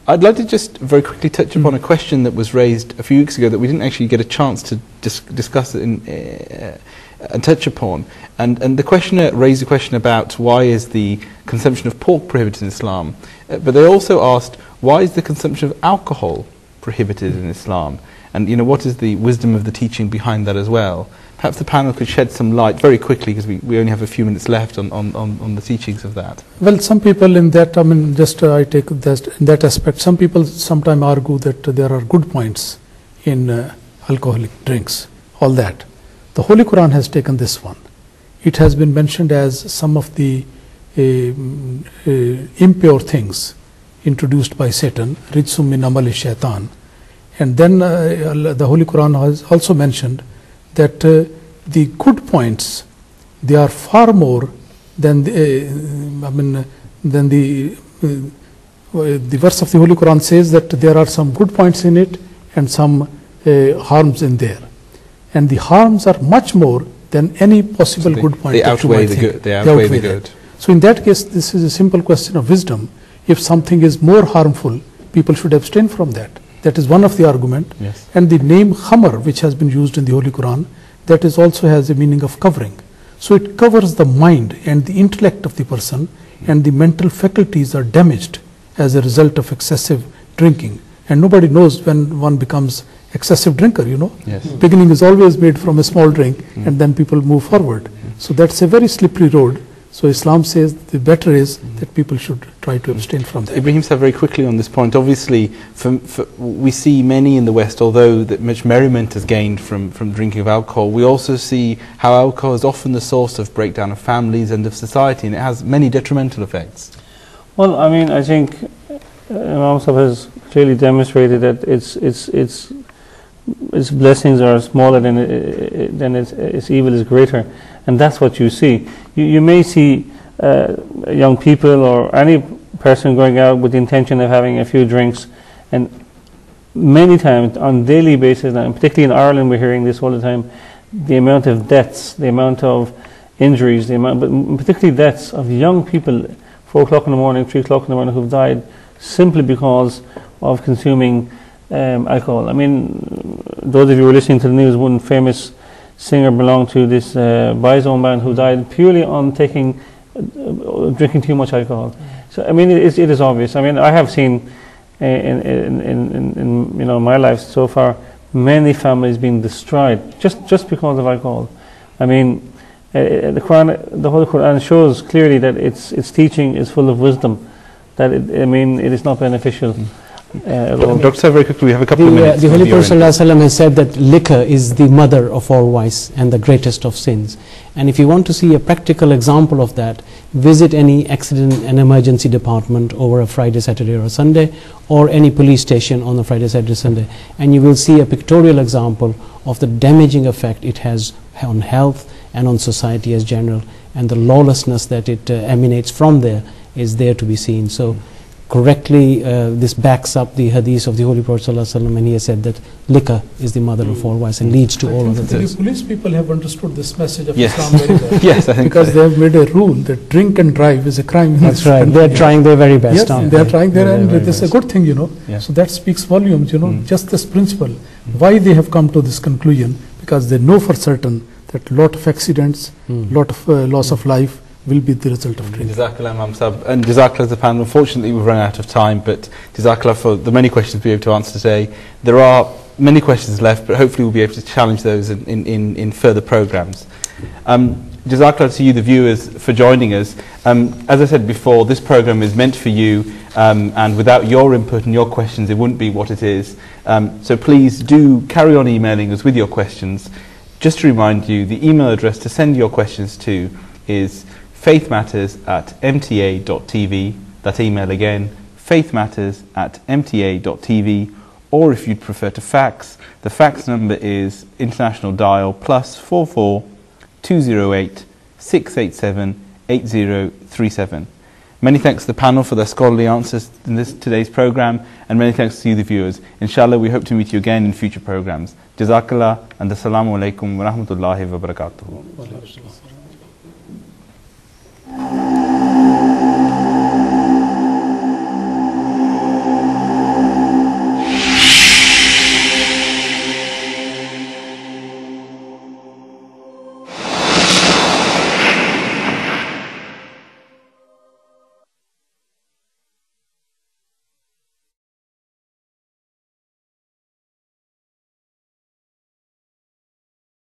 I'd like to just very quickly touch upon a question that was raised a few weeks ago that we didn't actually get a chance to discuss it and touch upon. And the questioner raised a question about why is the consumption of pork prohibited in Islam, but they also asked why is the consumption of alcohol prohibited in Islam, and what is the wisdom of the teaching behind that as well. Perhaps the panel could shed some light very quickly, because we only have a few minutes left on the teachings of that. Well, some people in that, I take that in that aspect, some people sometimes argue that there are good points in alcoholic drinks, all that. The Holy Quran has taken this one. It has been mentioned as some of the impure things introduced by Satan, Rijsum min amali shaitan. And then the Holy Quran has also mentioned that the good points, they are far more than the verse of the Holy Quran says that there are some good points in it and some harms in there, and the harms are much more than any possible good point. They outweigh the good. They outweigh the good. So in that case, this is a simple question of wisdom. If something is more harmful, people should abstain from that. That is one of the argument. Yes. And the name Khamr, which has been used in the Holy Quran, that is also has a meaning of covering. So it covers the mind and the intellect of the person, and the mental faculties are damaged as a result of excessive drinking. And nobody knows when one becomes excessive drinker, Yes. Beginning is always made from a small drink, and then people move forward. So that's a very slippery road. So Islam says the better is that people should try to abstain from that. Ibrahim said very quickly on this point, obviously we see many in the West, although that much merriment is gained from drinking of alcohol, we also see how alcohol is often the source of breakdown of families and of society, and it has many detrimental effects. Well, I think Imam Sahib has clearly demonstrated that its blessings are smaller than its evil is greater, and that's what you see. You may see young people or any person going out with the intention of having a few drinks, and many times on a daily basis, and particularly in Ireland we're hearing this all the time, the amount of deaths, the amount of injuries, but particularly deaths of young people, 4 o'clock in the morning, 3 o'clock in the morning, who've died simply because of consuming alcohol. Those of you who are listening to the news, one famous singer belonged to this Bizone band who died purely on drinking too much alcohol. So it is obvious. I have seen in my life so far many families being destroyed just because of alcohol. The Holy Quran shows clearly that its teaching is full of wisdom, that it is not beneficial. Dr. very quickly, we have a couple of minutes. The Holy Prophet ﷺ has said that liquor is the mother of all vice and the greatest of sins. And if you want to see a practical example of that, visit any accident and emergency department over a Friday, Saturday or a Sunday, or any police station on a Friday, Saturday, Sunday, and you will see a pictorial example of the damaging effect it has on health and on society as general, and the lawlessness that it emanates from there is there to be seen. So correctly, this backs up the hadith of the Holy Prophet ﷺ, and he has said that liquor is the mother of all vice and leads to all other things. The police people have understood this message of Islam very well. Yes, I think because they have made a rule that drink and drive is a crime. That's right. They're trying their very best. Yes, they are trying their, and this is a good thing, Yeah. So that speaks volumes, just this principle. Why they have come to this conclusion? Because they know for certain that lot of accidents, lot of loss of life will be the result of drinking. Jazakallah, Imam Sahib, and Jazakallah as a panel. Unfortunately, we've run out of time, but Jazakallah for the many questions we were able to answer today. There are many questions left, but hopefully we'll be able to challenge those in further programs. Jazakallah to you, the viewers, for joining us. As I said before, this program is meant for you, and without your input and your questions, it wouldn't be what it is. So please do carry on emailing us with your questions. Just to remind you, the email address to send your questions to is faithmatters@mta.tv. That email again, faithmatters@mta.tv. Or if you'd prefer to fax, the fax number is international dial +44 208 687 8037. Many thanks to the panel for their scholarly answers in today's program, and many thanks to you, the viewers. Inshallah, we hope to meet you again in future programs. Jazakallah, and assalamu alaikum wa rahmatullahi wa barakatuh.